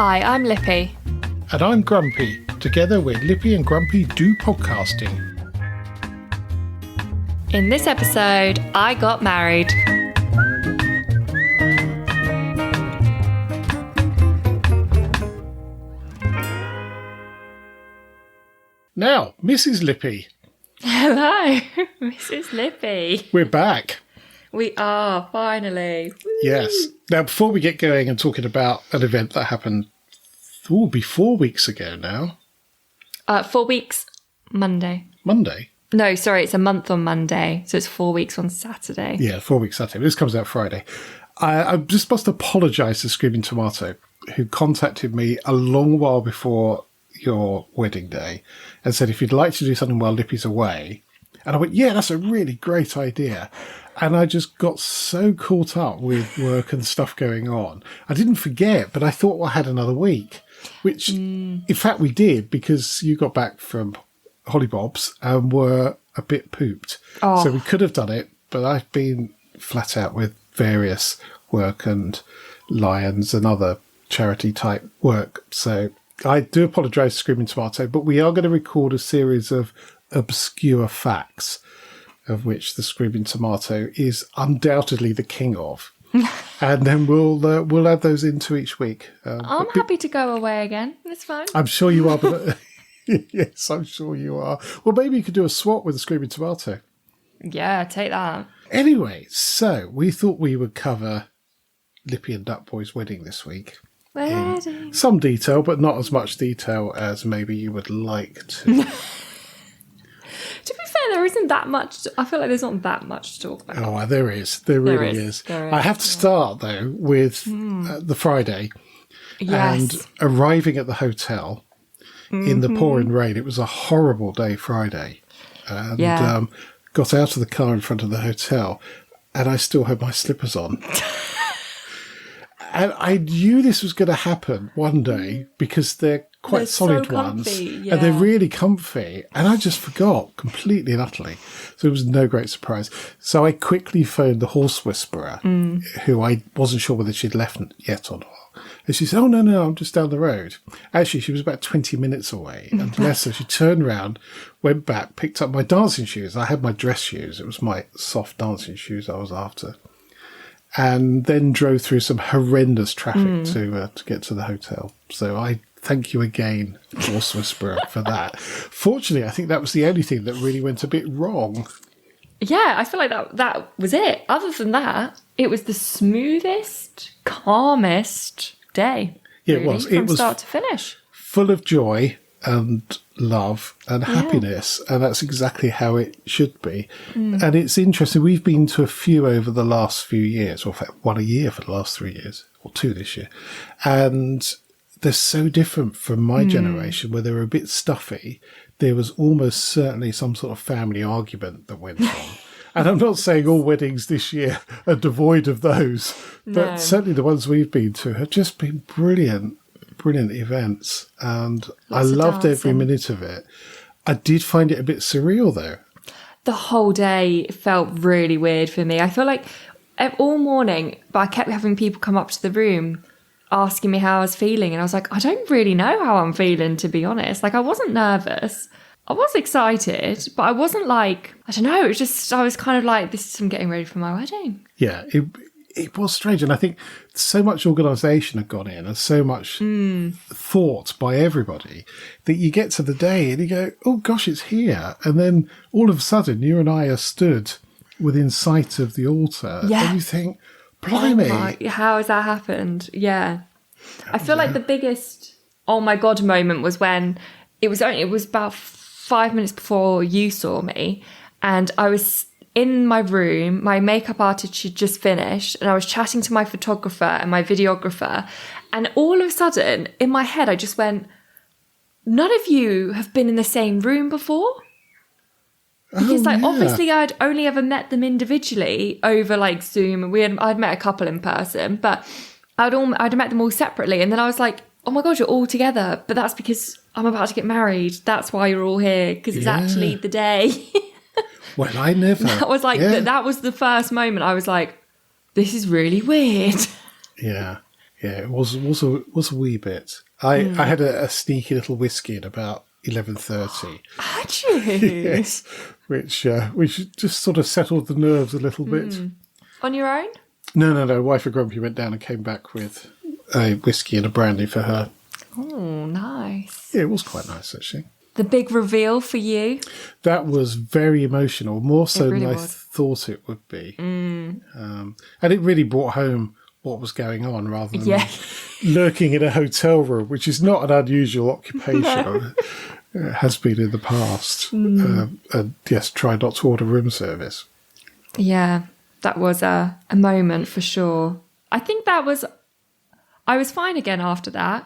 Hi, I'm Lippy. And I'm Grumpy. Together we're Lippy and Grumpy Do Podcasting. In this episode, I got married. Now, Mrs. Lippy. Hello, Mrs. Lippy. We're back. We are, finally. Woo. Yes. Now, before we get going and talking about an event that happened, will be 4 weeks ago now. 4 weeks, Monday. Monday? No, sorry, it's a month on Monday, so it's 4 weeks on Saturday. Yeah, 4 weeks Saturday. This comes out Friday. I just must apologise to Screaming Tomato, who contacted me a long while before your wedding day and said, if you'd like to do something while Lippy's away. And I went, yeah, that's a really great idea. And I just got so caught up with work and stuff going on. I didn't forget, but I thought I had another week, which in fact we did, because you got back from Hollybobs and were a bit pooped. Oh. So we could have done it, but I've been flat out with various work and Lions and other charity type work. So I do apologise to Screaming Tomato, but we are going to record a series of obscure facts, of which the Screaming Tomato is undoubtedly the king of. And then we'll add those into each week. I'm happy to go away again. It's fine. I'm sure you are, but yes, I'm sure you are. Well, maybe you could do a swap with the Screaming Tomato. Yeah, take that. Anyway, so we thought we would cover Lippy and Duck Boy's wedding this week. Wedding. Some detail, but not as much detail as maybe you would like to. To be fair, there isn't that much. I feel like there's not that much to talk about. Oh, there is. There really is. I have to start, though, with the Friday. Yes. And arriving at the hotel in the pouring rain. It was a horrible day Friday. And got out of the car in front of the hotel, and I still had my slippers on. And I knew this was going to happen one day because they're quite solid so ones. comfy, And they're really comfy. And I just forgot completely and utterly. So it was no great surprise. So I quickly phoned the horse whisperer, who I wasn't sure whether she'd left yet or not. And she said, oh, no, I'm just down the road. Actually, she was about 20 minutes away. And bless her, she turned round, went back, picked up my dancing shoes. I had my dress shoes. It was my soft dancing shoes I was after. And then drove through some horrendous traffic to get to the hotel. So I thank you again, Horse Whisperer, for that. Fortunately, I think that was the only thing that really went a bit wrong. Yeah, I feel like that was it. Other than that, it was the smoothest, calmest day. Yeah, really, it was. From start to finish. Full of joy and love and happiness, and that's exactly how it should be. And it's interesting, we've been to a few over the last few years, or in fact one a year for the last 3 years, or 2 this year, and they're so different from my generation, where they were a bit stuffy. There was almost certainly some sort of family argument that went on. And I'm not saying all weddings this year are devoid of those, but certainly the ones we've been to have just been brilliant events, and I loved every minute of it. I did find it a bit surreal, though. The whole day felt really weird for me. I feel like all morning, but I kept having people come up to the room asking me how I was feeling, and I was like, I don't really know how I'm feeling, to be honest. Like, I wasn't nervous. I was excited, but I wasn't like, I don't know, it was just, I was kind of like, this is I'm getting ready for my wedding. Yeah, it was strange, and I think so much organisation had gone in and so much thought by everybody that you get to the day and you go, oh gosh, it's here. And then all of a sudden you and I are stood within sight of the altar and you think, blimey. How has that happened? Yeah. I feel like the biggest oh my God moment was when it was about 5 minutes before you saw me, and I was in my room, my makeup artist had just finished, and I was chatting to my photographer and my videographer, and all of a sudden, in my head, I just went, none of you have been in the same room before? Because, obviously I'd only ever met them individually over, Zoom, and I'd met a couple in person, but I'd met them all separately, and then I was like, oh my God, you're all together, but that's because I'm about to get married. That's why you're all here, because it's actually the day. Well, I never. That was that was the first moment I was like, this is really weird. Yeah. Yeah, it was a wee bit. I had a sneaky little whiskey at about 11:30. Had you? Yes, which just sort of settled the nerves a little bit. On your own? No. Wife and Grumpy went down and came back with a whiskey and a brandy for her. Oh, nice. Yeah, it was quite nice, actually. The big reveal for you? That was very emotional, more so really than I was. thought it would be. And it really brought home what was going on rather than lurking in a hotel room, which is not an unusual occupation. It has been in the past. And yes, try not to order room service. Yeah, that was a moment for sure. I think I was fine again after that.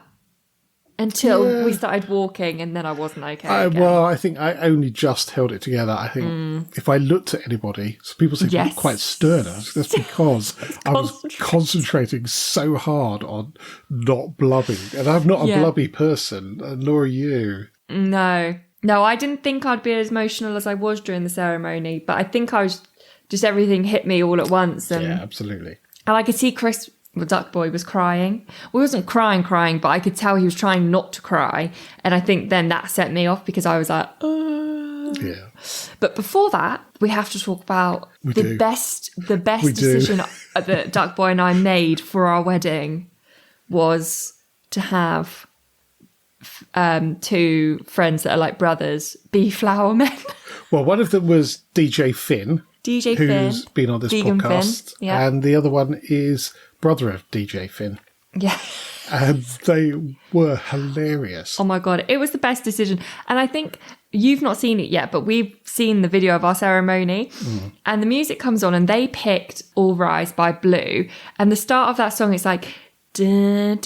Until we started walking, and then I wasn't okay. Well, I think I only just held it together. I think if I looked at anybody, so people say you're quite stern. That's because I was concentrating so hard on not blubbing. And I'm not a blubby person, nor are you. No, I didn't think I'd be as emotional as I was during the ceremony, but I think I was just everything hit me all at once. And, yeah, absolutely. And I could see Chris, the duck boy, was crying. Well, he wasn't crying, but I could tell he was trying not to cry. And I think then that set me off because I was like, Yeah. But before that, we have to talk about the best decision that Duck Boy and I made for our wedding was to have two friends that are like brothers be flower men. Well, one of them was DJ Finn. Who's been on this Vegan podcast. Finn, yeah. And the other one is brother of DJ Finn. Yeah. And they were hilarious. Oh my God, it was the best decision. And I think you've not seen it yet, but we've seen the video of our ceremony. And the music comes on and they picked All Rise by Blue. And the start of that song, it's like... So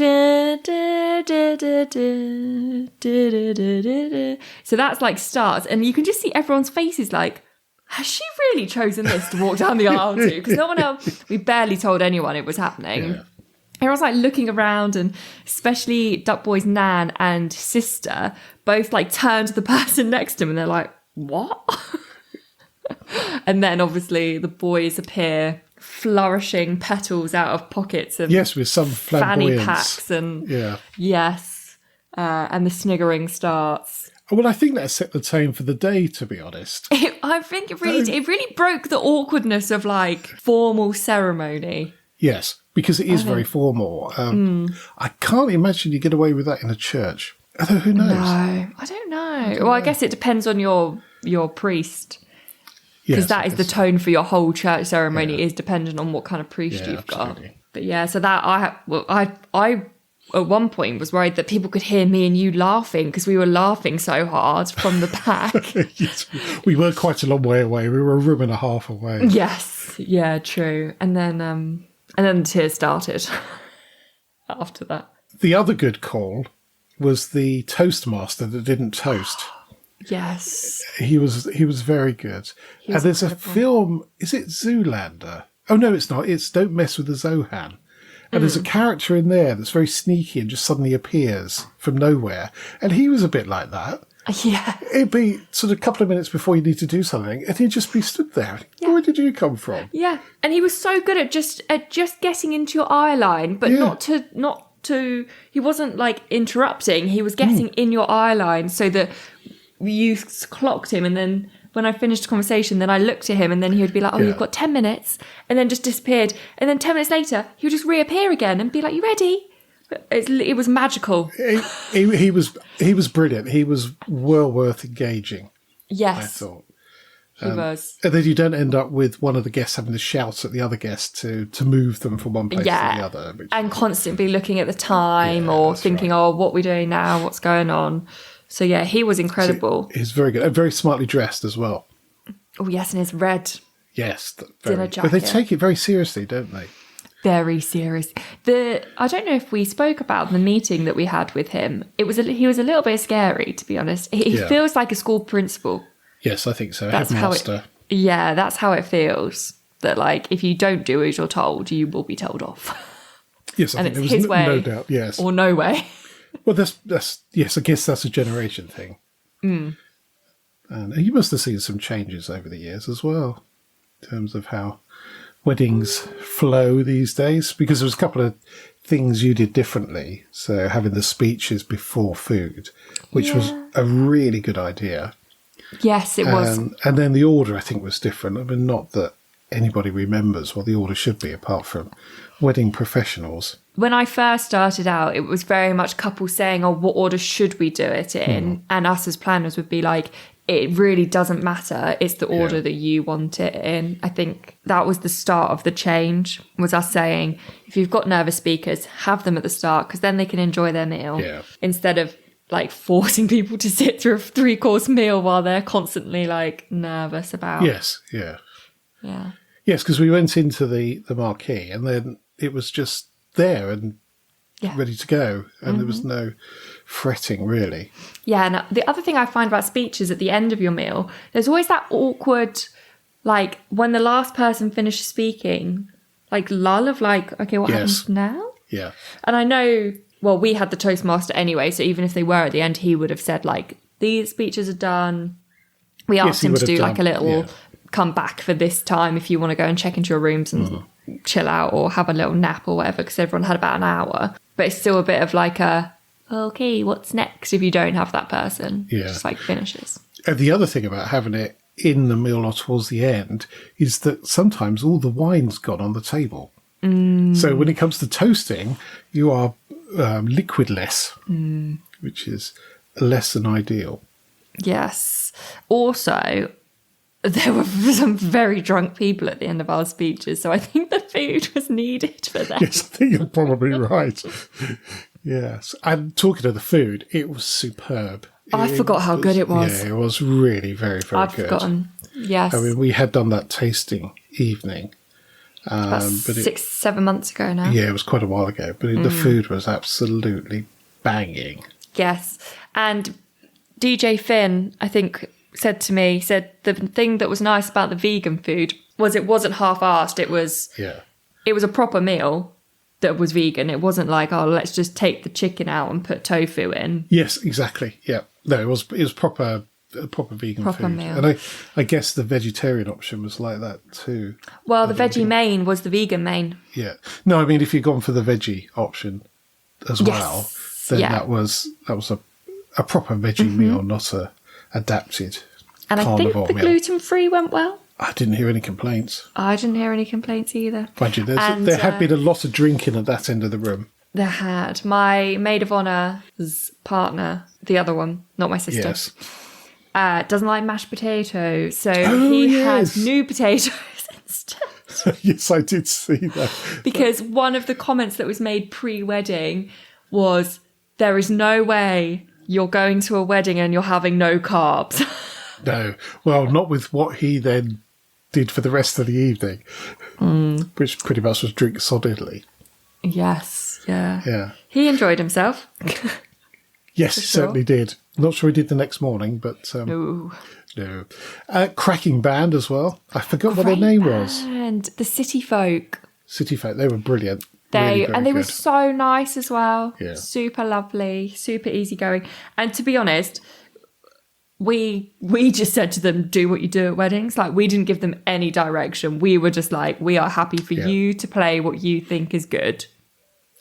that's like starts. And you can just see everyone's faces like, has she really chosen this to walk down the aisle to? Because no one else, we barely told anyone it was happening. Yeah. Everyone's like looking around, and especially Duck Boy's nan and sister both like turn to the person next to them and they're like, what? And then obviously the boys appear flourishing petals out of pockets and with some fanny flamboyance. packs and and the sniggering starts. Well, I think that set the tone for the day, to be honest. I think it really broke the awkwardness of like formal ceremony. Yes, because it is very formal. I can't imagine you get away with that in a church. Although, who knows? No, I don't know. Well, I guess it depends on your priest. Because that is the tone for your whole church ceremony is dependent on what kind of priest you've got. But yeah, so that I at one point was worried that people could hear me and you laughing because we were laughing so hard from the back. Yes, we were quite a long way away. We were a room and a half away. Yes, yeah, true. And then the tears started after that. The other good call was the toastmaster that didn't toast. Yes, he was very good. And there's incredible. A film. Is it Zoolander? Oh no, it's not. It's Don't Mess with the Zohan. And there's a character in there that's very sneaky and just suddenly appears from nowhere. And he was a bit like that. Yeah. It'd be sort of a couple of minutes before you need to do something, and he'd just be stood there. Yeah. Where did you come from? Yeah, and he was so good at just getting into your eye line, but not to. He wasn't like interrupting. He was getting in your eye line so that you clocked him, and then when I finished the conversation, then I looked at him, and then he would be like, "Oh, you've got 10 minutes," and then just disappeared. And then 10 minutes later, he would just reappear again and be like, "You ready?" It was magical. He was brilliant. He was well worth engaging. Yes, I thought he was. And then you don't end up with one of the guests having to shout at the other guest to move them from one place to the other, and constantly looking at the time or thinking, "Oh, what are we doing now? What's going on?" So yeah, he was incredible. He's very good and very smartly dressed as well. Oh yes, and his red dinner jacket. But they take it very seriously, don't they? Very serious. I don't know if we spoke about the meeting that we had with him. He was a little bit scary, to be honest. He feels like a school principal. Yes, I think so. That's Headmaster. That's how it feels. That like if you don't do as you're told, you will be told off. Yes, I think there was his way, no doubt. Yes, or no way. Well, that's yes. I guess that's a generation thing. And he must have seen some changes over the years as well, in terms of how weddings flow these days, because there was a couple of things you did differently. So having the speeches before food, which was a really good idea. Yes, it was. And then the order, I think, was different. I mean, not that anybody remembers what the order should be apart from wedding professionals. When I first started out, it was very much couples saying, oh, what order should we do it in? And us as planners would be like, it really doesn't matter. It's the order that you want it in. I think that was the start of the change, was us saying, if you've got nervous speakers, have them at the start, because then they can enjoy their meal. Yeah. Instead of like forcing people to sit through a 3-course meal while they're constantly like nervous about. Yes, yeah. Yeah. Yes, because we went into the marquee and then it was just there and ready to go. And there was no fretting, really. Yeah, and the other thing I find about speeches at the end of your meal, there's always that awkward, like, when the last person finishes speaking, like, lull of like, okay, what happens now? Yeah. And I know, well, we had the Toastmaster anyway, so even if they were at the end, he would have said, like, these speeches are done. We asked him to do, like, a little come back for this time if you want to go and check into your rooms and chill out or have a little nap or whatever, because everyone had about an hour. But it's still a bit of like a, okay, what's next if you don't have that person? Yeah. Just like finishes. And the other thing about having it in the meal or towards the end is that sometimes all the wine's gone on the table. So when it comes to toasting, you are liquidless, which is less than ideal. Yes. Also, there were some very drunk people at the end of our speeches, so I think the food was needed for them. Yes, I think you're probably right. Yes. And talking of the food, it was superb. I forgot how good it was. Yeah, it was really very, very I'd good. forgotten. Yes. I mean, we had done that tasting evening. About but 6-7 months ago now. Yeah, it was quite a while ago. But the food was absolutely banging. Yes. And DJ Finn, I think, said the thing that was nice about the vegan food was it wasn't half-arsed. It was a proper meal that was vegan. It wasn't like, oh, let's just take the chicken out and put tofu in. Yes, exactly. Yeah. No, it was proper vegan food. Meal. And I guess the vegetarian option was like that too. Well, the veggie main was the vegan main. Yeah. No, I mean, if you'd gone for the veggie option as well, then that was a proper veggie meal, not a adapted and carnivore I think the meal. gluten-free went well. I didn't hear any complaints. I didn't hear any complaints either. Mind you, there had been a lot of drinking at that end of the room. There had. My maid of honour's partner, the other one, not my sister, doesn't like mashed potatoes, so he had new potatoes instead. Yes, I did see that. Because one of the comments that was made pre-wedding was, there is no way you're going to a wedding and you're having no carbs. No. Well, not with what he then did for the rest of the evening, which pretty much was drink solidly. Yes, yeah. Yeah. He enjoyed himself. Yes, he certainly did. Not sure he did the next morning, but... No. Cracking band as well. I forgot what their name was. And the City Folk. City Folk, they were brilliant. They were good. so nice as well. Yeah. Super lovely, super easygoing. And to be honest, we just said to them, do what you do at weddings. Like, we didn't give them any direction. We were just like, we are happy for you to play what you think is good.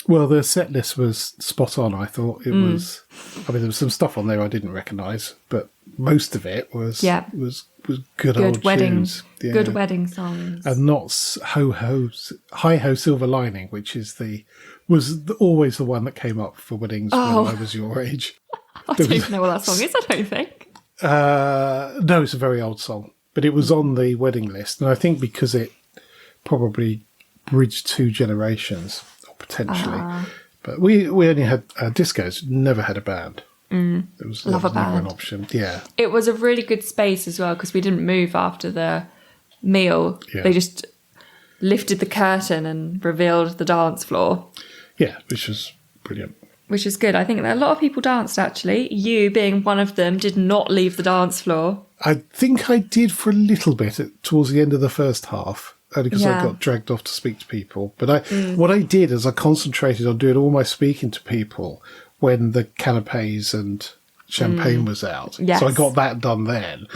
Well, the set list was spot on, I thought. It was... I mean, there was some stuff on there I didn't recognise, but most of it was good old wedding tunes. Yeah. Good wedding songs. And not Hi-Ho Silver Lining, which was always the one that came up for weddings when I was your age. I don't even know what that song is, I don't think. No, it's a very old song, but it was on the wedding list. And I think because it probably bridged 2 generations, or potentially. But we only had discos, never had a band. There was Love a never an band. option. Yeah. It was a really good space as well, because we didn't move after the meal. Yeah. They just lifted the curtain and revealed the dance floor. Yeah, which was brilliant. Which is good. I think that a lot of people danced, actually. You, being one of them, did not leave the dance floor. I think I did for a little bit towards the end of the first half, only because I got dragged off to speak to people. But what I did is I concentrated on doing all my speaking to people when the canapes and champagne was out. Yes. So I got that done then.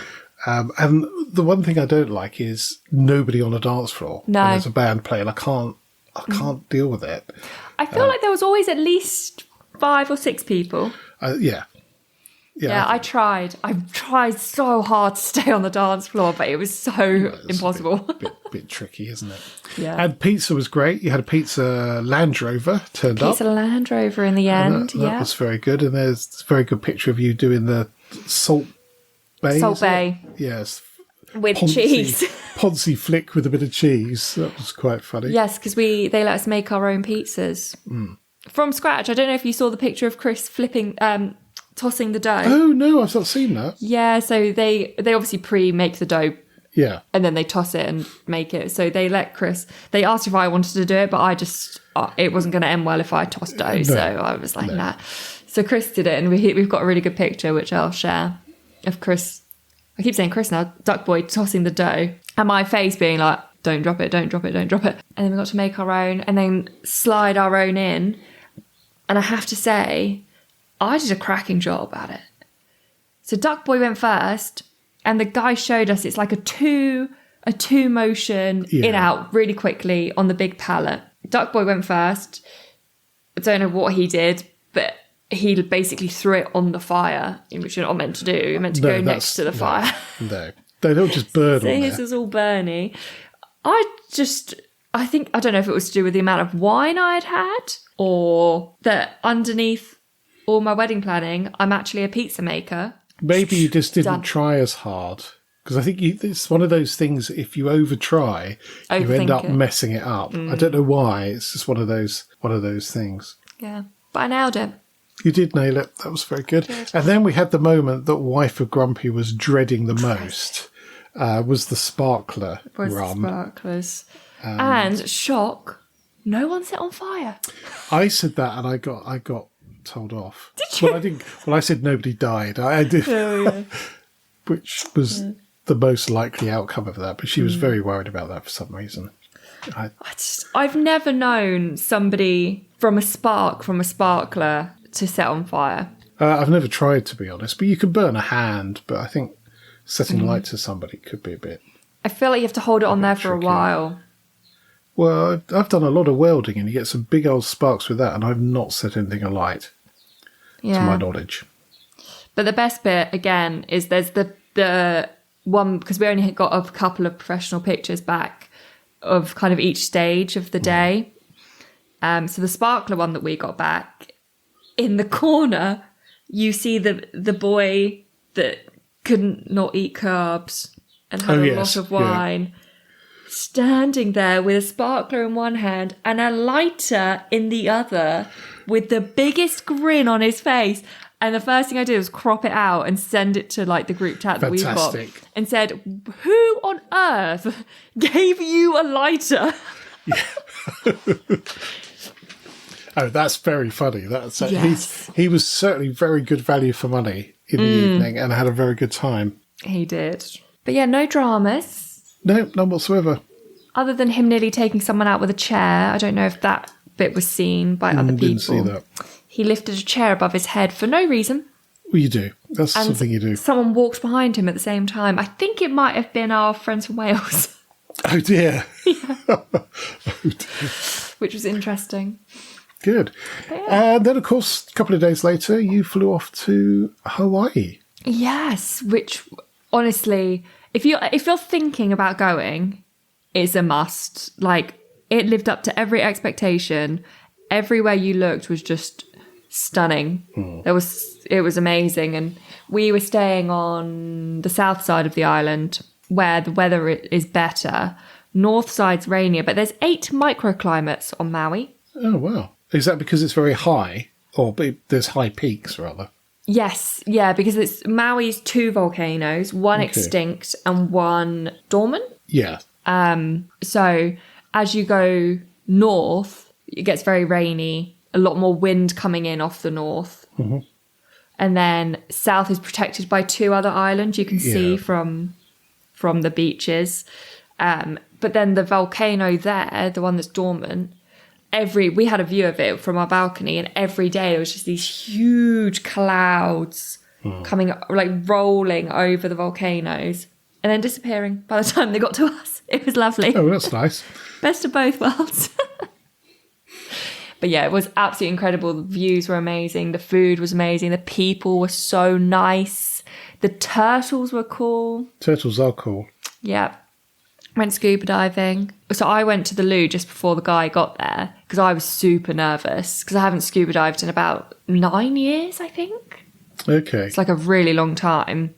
And the one thing I don't like is nobody on a dance floor. No. And there's a band playing. I can't deal with it. I feel like there was always at least 5 or 6 people. Yeah. Yeah, I tried. I tried so hard to stay on the dance floor, but it was so impossible. Bit tricky, isn't it? Yeah. And pizza was great. You had a pizza Land Rover turned up. Pizza Land Rover in the end. That was very good. And there's a very good picture of you doing the Salt Bay. Salt Bay. Yes. With cheese. Ponzi flick with a bit of cheese. That was quite funny. Yes, because they let us make our own pizzas from scratch. I don't know if you saw the picture of Chris tossing the dough. Oh no, I've not seen that. Yeah, so they obviously pre-make the dough. Yeah. And then they toss it and make it. So they let Chris. They asked if I wanted to do it, but I just it wasn't going to end well if I tossed dough. No, so I was like, nah. So Chris did it, and we've got a really good picture which I'll share of Chris. I keep saying Chris now, Duck Boy tossing the dough, and my face being like, don't drop it, don't drop it, don't drop it. And then we got to make our own and then slide our own in. And I have to say, I did a cracking job at it. So Duck Boy went first, and the guy showed us it's like a two motion in out really quickly on the big pallet. Duck Boy went first. I don't know what he did, but he basically threw it on the fire, which you're not meant to do. You're meant to go next to the fire. No, they don't just burn so on his there. was all burny. I don't know if it was to do with the amount of wine I'd had, or that underneath all my wedding planning, I'm actually a pizza maker. Maybe you just didn't try as hard. Because I think it's one of those things, if you over-try, you end up messing it up. I don't know why. It's just one of those things. Yeah, but I nailed it. You did nail it. That was very good. And then we had the moment that Wife of Grumpy was dreading the most, was the sparkler rum. Sparklers. And shock, no one set on fire. I said that and I got told off. Did you? Well, I didn't. Well, I said nobody died. I did. Oh, yeah. Which was the most likely outcome of that. But she was very worried about that for some reason. I've never known somebody from a sparkler to set on fire. I've never tried, to be honest. But you can burn a hand. But I think setting light to somebody could be a bit. I feel like you have to hold it on there for tricky. a while. Well, I've done a lot of welding, and you get some big old sparks with that, and I've not set anything alight, to my knowledge. But the best bit, again, is there's the one, because we only got a couple of professional pictures back of kind of each stage of the day. So the sparkler one that we got back, in the corner, you see the boy that couldn't not eat carbs and had a lot of wine. Standing there with a sparkler in one hand and a lighter in the other, with the biggest grin on his face. And the first thing I did was crop it out and send it to like the group chat that we've got, and said, "Who on earth gave you a lighter?" Oh, that's very funny. He was certainly very good value for money in the evening, and had a very good time. He did, but yeah, no dramas. No, none whatsoever. Other than him nearly taking someone out with a chair. I don't know if that bit was seen by other people. Didn't see that. He lifted a chair above his head for no reason. Well, you do. That's something you do. Someone walked behind him at the same time. I think it might have been our friends from Wales. Oh, dear. Yeah. Oh, dear. Which was interesting. Good. Yeah. And then, of course, a couple of days later, you flew off to Hawaii. Yes, which, honestly, if you're thinking about going, it's a must. Like, it lived up to every expectation. Everywhere you looked was just stunning. It was amazing. And we were staying on the south side of the island, where the weather is better. North side's rainier, but there's 8 microclimates on Maui. Oh, wow. Is that because it's very high? Or there's high peaks, rather? Yes, yeah, because it's Maui's 2 volcanoes, one extinct and one dormant. Yeah. So as you go north, it gets very rainy, a lot more wind coming in off the north. Mm-hmm. And then south is protected by 2 other islands you can see from the beaches. But then the volcano there, the one that's dormant, we had a view of it from our balcony, and every day there was just these huge clouds coming, like rolling over the volcanoes. and then disappearing by the time they got to us. It was lovely. Oh, that's nice. Best of both worlds. But yeah, it was absolutely incredible. The views were amazing. The food was amazing. The people were so nice. The turtles were cool. Turtles are cool. Yeah. Went scuba diving. So I went to the loo just before the guy got there because I was super nervous because I haven't scuba dived in about 9 years, I think. Okay. It's like a really long time.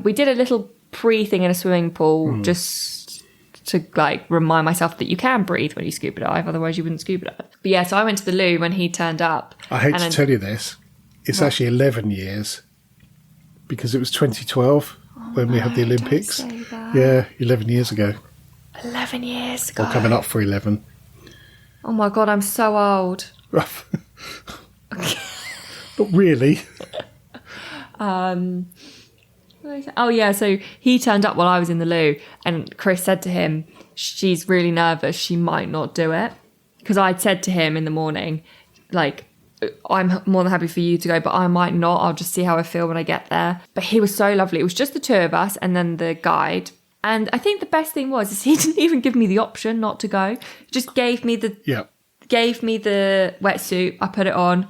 We did a little pre-thing in a swimming pool just to like remind myself that you can breathe when you scuba dive, otherwise you wouldn't scuba dive. But yeah, so I went to the loo when he turned up. I hate to tell you this. It's actually 11 years because it was 2012 when we had the Olympics. Don't say that. Yeah, 11 years ago. 11 years ago. Or coming up for 11. Oh my God, I'm so old. Not really. Oh yeah, so he turned up while I was in the loo and Chris said to him, she's really nervous, she might not do it. Because I'd said to him in the morning, like, I'm more than happy for you to go, but I might not. I'll just see how I feel when I get there. But he was so lovely. It was just the two of us and then the guide. And I think the best thing was is he didn't even give me the option not to go. He just gave me the wetsuit. I put it on,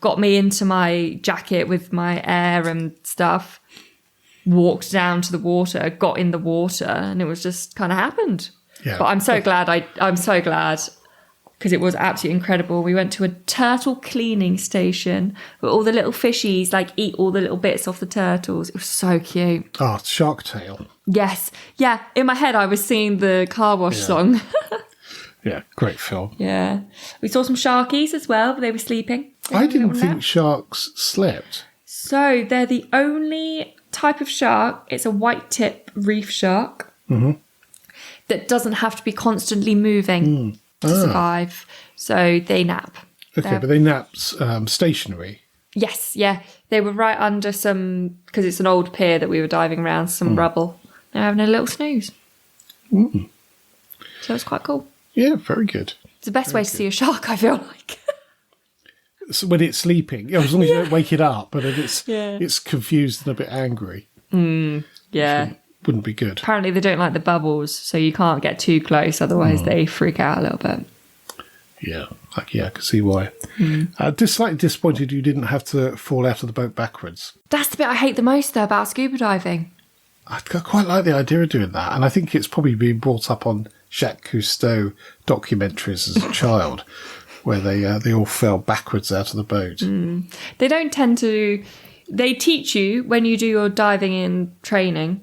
got me into my jacket with my air and stuff, walked down to the water, got in the water, and it was just kind of happened. Yeah. But I'm so glad. I'm so glad. Because it was absolutely incredible. We went to a turtle cleaning station where all the little fishies like eat all the little bits off the turtles. It was so cute. Oh, Shark Tale. Yes. Yeah. In my head, I was singing the car wash song. Yeah, great film. Yeah. We saw some sharkies as well, but they were sleeping. I didn't think sharks slept. So they're the only type of shark. It's a white tip reef shark that doesn't have to be constantly moving. To survive, so they nap. Okay, but they nap stationary. Yes, yeah, they were right under some, because it's an old pier that we were diving around, some rubble. They're having a little snooze. So it's quite cool. Yeah, very good. It's the best way to see a shark, I feel like. So when it's sleeping, as long as you don't wake it up, but if it's confused and a bit angry. Yeah. Wouldn't be good. Apparently they don't like the bubbles, so you can't get too close, otherwise they freak out a little bit. Yeah, I can see why. Slightly disappointed you didn't have to fall out of the boat backwards. That's the bit I hate the most, though, about scuba diving. I quite like the idea of doing that, and I think it's probably been brought up on Jacques Cousteau documentaries as a child, where they all fell backwards out of the boat. They don't tend to... They teach you, when you do your diving in training,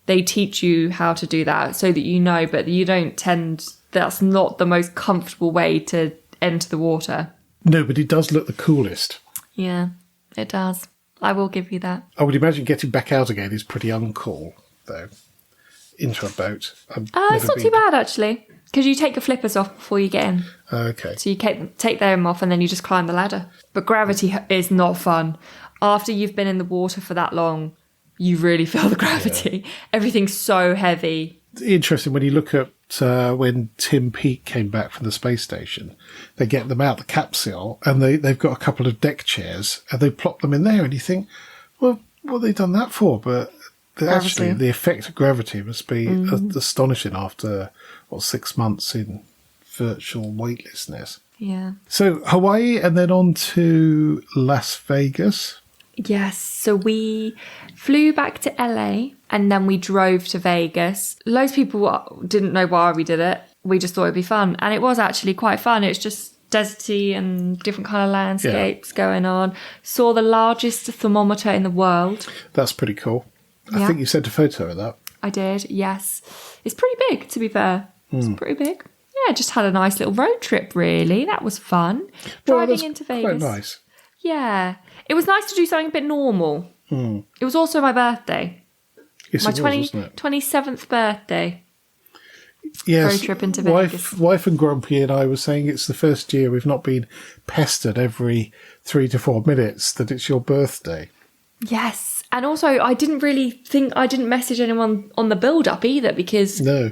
they teach you how to do that so that you know, but you don't tend... That's not the most comfortable way to enter the water. No, but it does look the coolest. Yeah, it does. I will give you that. I would imagine getting back out again is pretty uncool, though, into a boat. It's not too bad, actually, because you take your flippers off before you get in. Okay. So you take them off and then you just climb the ladder. But gravity is not fun. After you've been in the water for that long, you really feel the gravity. Yeah. Everything's so heavy. It's interesting when you look at when Tim Peake came back from the space station, they get them out the capsule and they've got a couple of deck chairs and they plop them in there and you think, well, what have they done that for? But actually the effect of gravity must be astonishing after, 6 months in virtual weightlessness. Yeah. So Hawaii and then on to Las Vegas. Yes, so we flew back to LA and then we drove to Vegas. Loads of people didn't know why we did it. We just thought it'd be fun. And it was actually quite fun. It's just deserty and different kind of landscapes going on. Saw the largest thermometer in the world. That's pretty cool. I think you sent a photo of that. I did, yes. It's pretty big, to be fair. It's pretty big. Yeah, just had a nice little road trip, really. That was fun. Driving into Vegas. Quite nice. Yeah. It was nice to do something a bit normal. It was also my birthday. Yes, my it was, wasn't it? 27th birthday. Yes. Road trip into Vegas. Wife and Grumpy and I were saying it's the first year we've not been pestered every 3 to 4 minutes that it's your birthday. Yes. And also, I didn't message anyone on the build-up either because... No.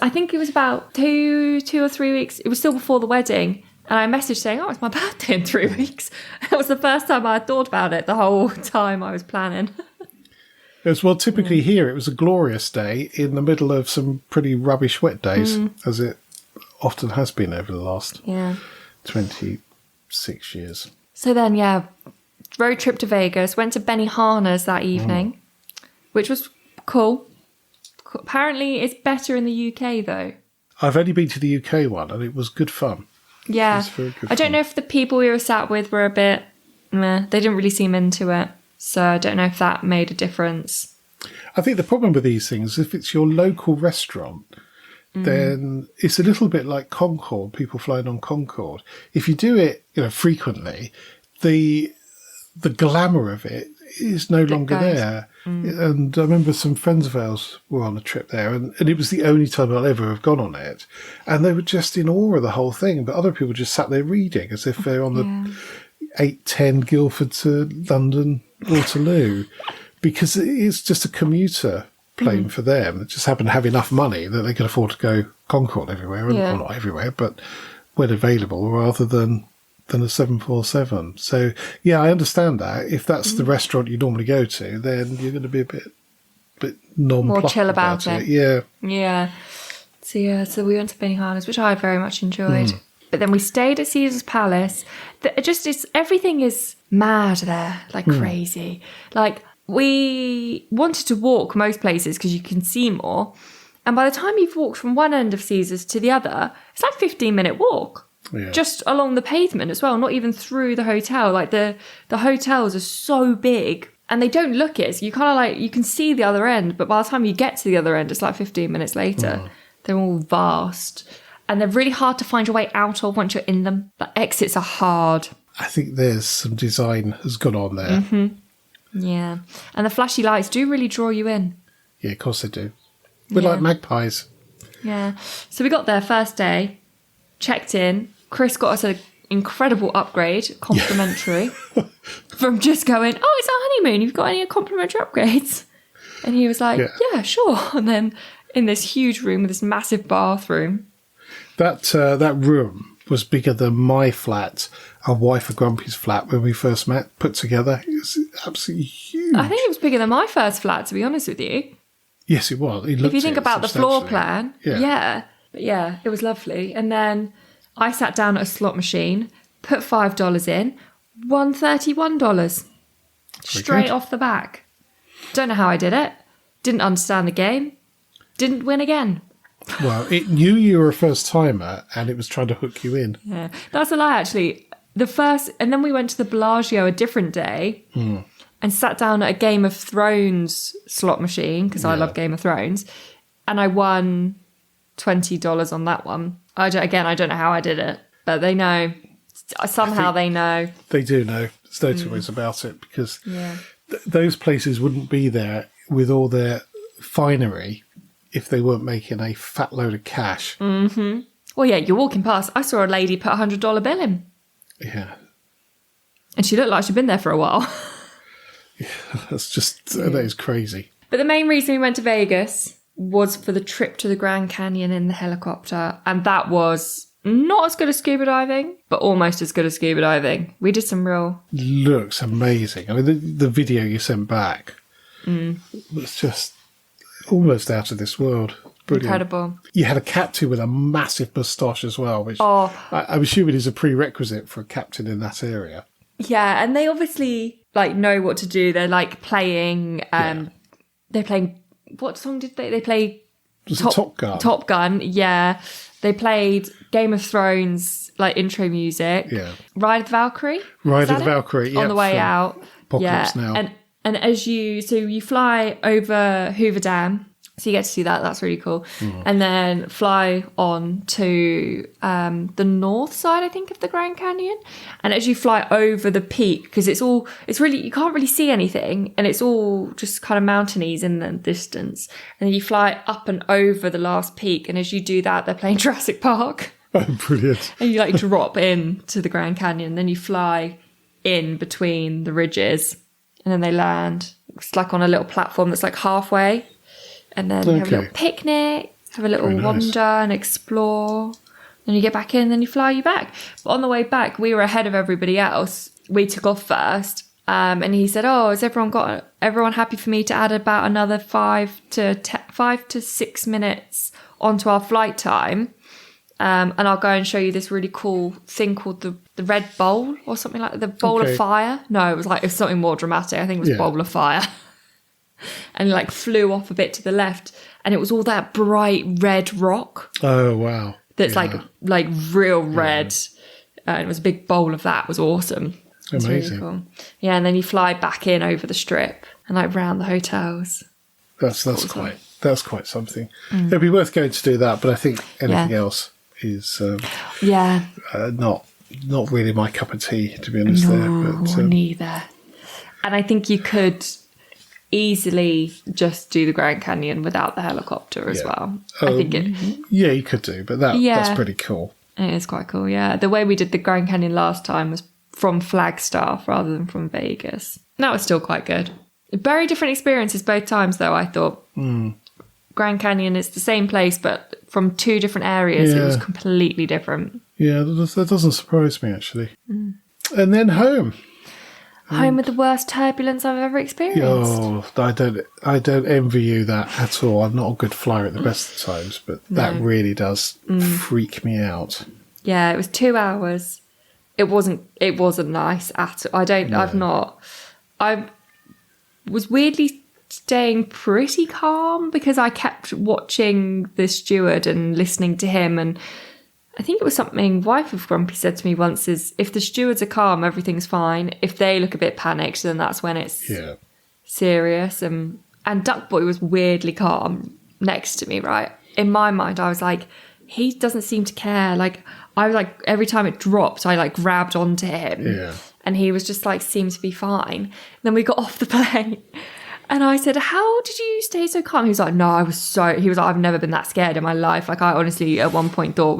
I think it was about two or 3 weeks. It was still before the wedding. And I messaged saying, it's my birthday in 3 weeks. That was the first time I had thought about it the whole time I was planning. As well, typically here it was a glorious day in the middle of some pretty rubbish wet days, as it often has been over the last 26 years. So then, road trip to Vegas, went to Benihana's that evening, which was cool. Apparently it's better in the UK though. I've only been to the UK one and it was good fun. Yeah. It was very good I don't fun. know if the people we were sat with were a bit meh. They didn't really seem into it. So I don't know if that made a difference. I think the problem with these things, if it's your local restaurant, then it's a little bit like Concorde, people flying on Concorde. If you do it, frequently, the glamour of it is no longer there. And I remember some friends of ours were on a trip there, and it was the only time I'll ever have gone on it. And they were just in awe of the whole thing. But other people just sat there reading as if they're on the 8:10 Guildford to London Waterloo, because it's just a commuter plane for them. It just happened to have enough money that they could afford to go Concorde everywhere, well, not everywhere, but when available, rather than a 747. So I understand that. If that's the restaurant you normally go to, then you're going to be a bit more chill about it. Yeah. So we went to Benihana's, which I very much enjoyed. But then we stayed at Caesar's Palace. Everything is mad there, like crazy. Like, we wanted to walk most places because you can see more. And by the time you've walked from one end of Caesar's to the other, it's like a 15-minute walk. Yeah. Just along the pavement as well, not even through the hotel. Like, the hotels are so big and they don't look it. So you kind of like, you can see the other end, but by the time you get to the other end, it's like 15 minutes later. They're all vast. And they're really hard to find your way out of once you're in them. The exits are hard. I think there's some design has gone on there. Yeah. And the flashy lights do really draw you in. Yeah, of course they do. We're like magpies. Yeah. So we got there first day, checked in. Chris got us an incredible upgrade, complimentary, from just going, oh, it's our honeymoon. You've got any complimentary upgrades? And he was like, yeah, sure. And then in this huge room with this massive bathroom. That room was bigger than my flat and Wife of Grumpy's flat when we first met, put together. It was absolutely huge. I think it was bigger than my first flat, to be honest with you. Yes, it was. If you think about the floor plan, yeah. But yeah, it was lovely. And then I sat down at a slot machine, put $5 in, won $31 straight off the back. Don't know how I did it. Didn't understand the game. Didn't win again. Well, it knew you were a first timer and it was trying to hook you in. Yeah, that's a lie, actually. And then we went to the Bellagio a different day and sat down at a Game of Thrones slot machine because I love Game of Thrones, and I won $20 on that one. I don't know how I did it, but they know. Somehow they know. They do know. There's no two ways about it, because those places wouldn't be there with all their finery if they weren't making a fat load of cash. Mm-hmm. Well, yeah, you're walking past. I saw a lady put $100 bill in. Yeah. And she looked like she'd been there for a while. Yeah, that is crazy. But the main reason we went to Vegas was for the trip to the Grand Canyon in the helicopter. And that was not as good as scuba diving, but almost as good as scuba diving. We did some real... Looks amazing. I mean, the video you sent back was just almost out of this world. Brilliant. Incredible. You had a captain with a massive moustache as well, which I'm assuming is a prerequisite for a captain in that area. Yeah, and they obviously know what to do. They're playing. They're playing. What song did they play? Top Gun. Top Gun. Yeah, they played Game of Thrones intro music. Yeah. Ride of the Valkyrie. Ride of the Valkyrie. On the way out. Apocalypse Now. And as you fly over Hoover Dam. So you get to see that. That's really cool. And then fly on to the north side, I think, of the Grand Canyon. And as you fly over the peak, because it's really, you can't really see anything. And it's all just kind of mountainous in the distance. And then you fly up and over the last peak. And as you do that, they're playing Jurassic Park. Oh, brilliant. And you drop in to the Grand Canyon. Then you fly in between the ridges. And then they land. It's on a little platform that's halfway. And then you have a little picnic, have a little wander and explore. Then you get back in, then you fly you back. But on the way back, we were ahead of everybody else. We took off first. And he said, "Oh, has everyone happy for me to add about another 5 to 6 minutes onto our flight time? And I'll go and show you this really cool thing called the red bowl or something like that. The bowl of fire." No, it was something more dramatic. I think it was bowl of fire. And he flew off a bit to the left, and it was all that bright red rock. Oh wow! That's like real red. And it was a big bowl of that. It was awesome. Amazing. Really cool. Yeah, and then you fly back in over the strip and round the hotels. That's quite something. It'd be worth going to do that, but I think anything else is not really my cup of tea, to be honest. Neither. And I think you could easily just do the Grand Canyon without the helicopter as well. I think you could do, but that's pretty cool. It is quite cool. Yeah, the way we did the Grand Canyon last time was from Flagstaff rather than from Vegas. That was still quite good. Very different experiences both times, though, I thought. Grand Canyon is the same place, but from 2 different areas, it was completely different. Yeah, that doesn't surprise me, actually. And then home. Home with the worst turbulence I've ever experienced. Oh, I don't envy you that at all. I'm not a good flyer at the best of times, but that really does freak me out. Yeah, it was 2 hours. It wasn't nice at all. I was weirdly staying pretty calm because I kept watching the steward and listening to him, and I think it was something wife of Grumpy said to me once is, if the stewards are calm, everything's fine. If they look a bit panicked, then that's when it's serious. And Duck Boy was weirdly calm next to me, right? In my mind, I was like, he doesn't seem to care. I was every time it dropped, I grabbed onto him. Yeah. And he was just seemed to be fine. And then we got off the plane. And I said, "How did you stay so calm?" He was like, "No, he was like, I've never been that scared in my life. I honestly at one point thought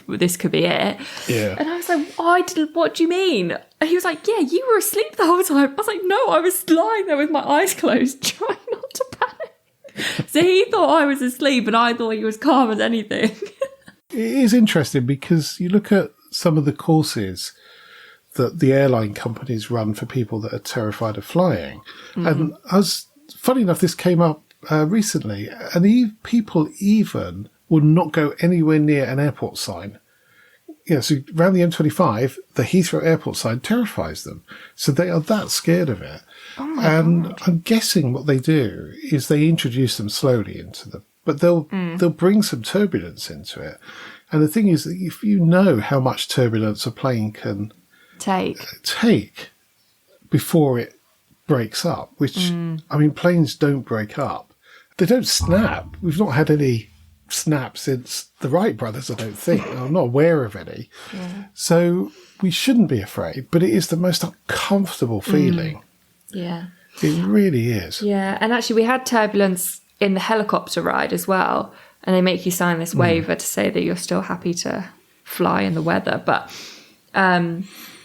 this could be it." Yeah. And I was like, what do you mean? And he was like, "Yeah, you were asleep the whole time." I was like, "No, I was lying there with my eyes closed, trying not to panic." So he thought I was asleep and I thought he was calm as anything. It is interesting because you look at some of the courses that the airline companies run for people that are terrified of flying. And funny enough, this came up recently, and people even will not go anywhere near an airport sign. So around the M25, the Heathrow airport sign terrifies them. So they are that scared of it. Oh my God. I'm guessing what they do is they introduce them slowly into them, but they'll bring some turbulence into it. And the thing is, that if you know how much turbulence a plane can take before it breaks up, which, planes don't break up. They don't snap. We've not had any snap since the Wright brothers, I don't think. I'm not aware of any. Yeah. So we shouldn't be afraid, but it is the most uncomfortable feeling. Yeah. It really is. Yeah, and actually we had turbulence in the helicopter ride as well, and they make you sign this waiver to say that you're still happy to fly in the weather, but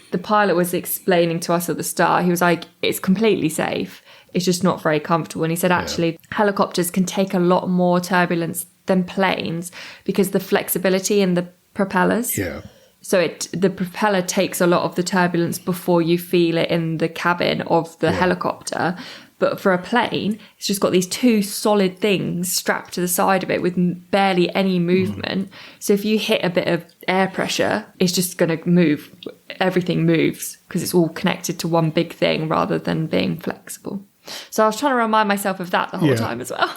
the pilot was explaining to us at the start, he was like, it's completely safe, it's just not very comfortable. And he said, actually, helicopters can take a lot more turbulence than planes because the flexibility in the propellers. Yeah. So the propeller takes a lot of the turbulence before you feel it in the cabin of the helicopter. But for a plane, it's just got these 2 solid things strapped to the side of it with barely any movement. So if you hit a bit of air pressure, it's just going to move. Everything moves because it's all connected to one big thing rather than being flexible. So I was trying to remind myself of that the whole time as well.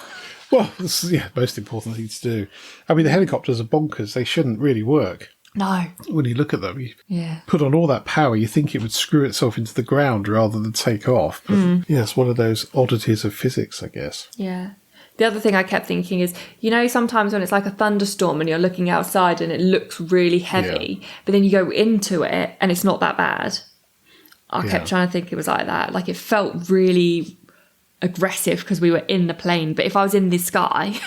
Well, this is the most important thing to do. I mean, the helicopters are bonkers. They shouldn't really work. No. When you look at them, you put on all that power, you think it would screw itself into the ground rather than take off. But it's one of those oddities of physics, I guess. Yeah. The other thing I kept thinking is, sometimes when it's like a thunderstorm and you're looking outside and it looks really heavy, but then you go into it and it's not that bad. I kept trying to think it was like that. Like it felt really aggressive because we were in the plane. But if I was in the sky,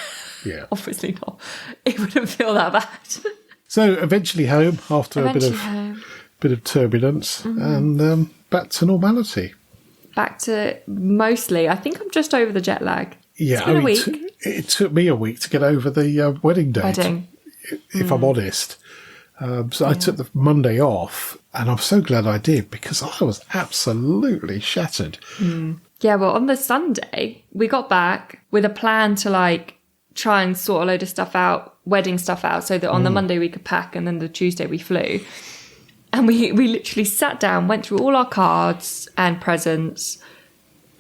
obviously not, it wouldn't feel that bad. So eventually home after a bit of turbulence and back to normality. Back to mostly. I think I'm just over the jet lag. Yeah, it's been a week. It took me a week to get over the wedding date. If I'm honest, So I took the Monday off, and I'm so glad I did because I was absolutely shattered. Yeah, well, on the Sunday, we got back with a plan to like try and sort a load of stuff out, wedding stuff out, so that on the Monday we could pack, and then the Tuesday we flew. And we literally sat down, went through all our cards and presents,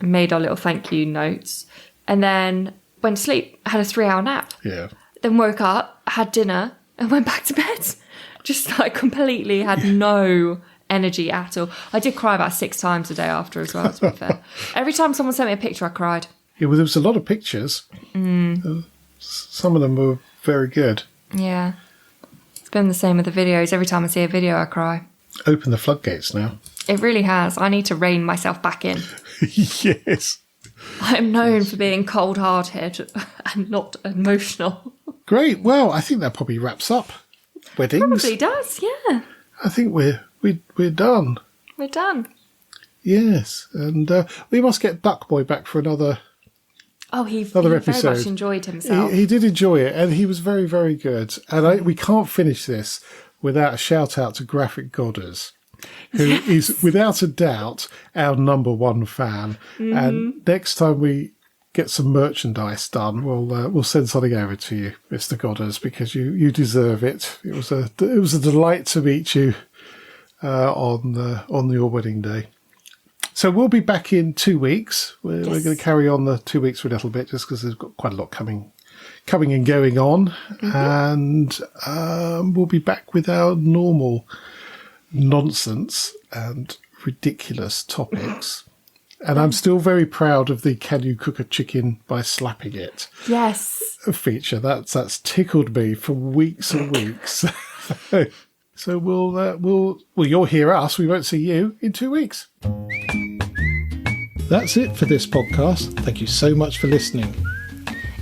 made our little thank you notes, and then went to sleep, had a 3-hour nap. Yeah. Then woke up, had dinner, and went back to bed. Just like completely had no energy at all. I did cry about 6 times a day after as well, to be fair. Every time someone sent me a picture, I cried. Yeah, well, there was a lot of pictures. Some of them were very good. Yeah. It's been the same with the videos. Every time I see a video, I cry. Open the floodgates now. It really has. I need to rein myself back in. Yes. I'm known for being cold-hearted and not emotional. Great. Well, I think that probably wraps up weddings. Probably does, yeah. I think we're done. We're done. Yes, and we must get Duck Boy back for another. Oh, he Another very episode. much enjoyed himself. He did enjoy it, and he was very, very good. And we can't finish this without a shout out to Graphic Goddess, who is without a doubt our number one fan. And next time we get some merchandise done, we'll send something over to you, Mr. Goddess, because you deserve it. It was a delight to meet you on your wedding day. So we'll be back in 2 weeks. We're going to carry on the 2 weeks for a little bit, just because there's got quite a lot coming and going on. And we'll be back with our normal nonsense and ridiculous topics. And I'm still very proud of the "Can you cook a chicken by slapping it?" Yes. feature. That's tickled me for weeks and weeks. So you'll hear us. We won't see you in 2 weeks. That's it for this podcast. Thank you so much for listening.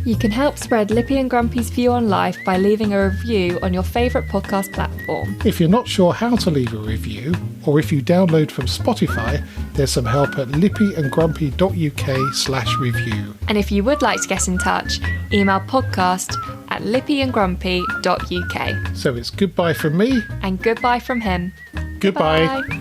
You can help spread Lippy and Grumpy's view on life by leaving a review on your favourite podcast platform. If you're not sure how to leave a review, or if you download from Spotify, there's some help at lippyandgrumpy.uk/review. And if you would like to get in touch, email podcast@lippyandgrumpy.uk. So it's goodbye from me. And goodbye from him. Goodbye. Goodbye.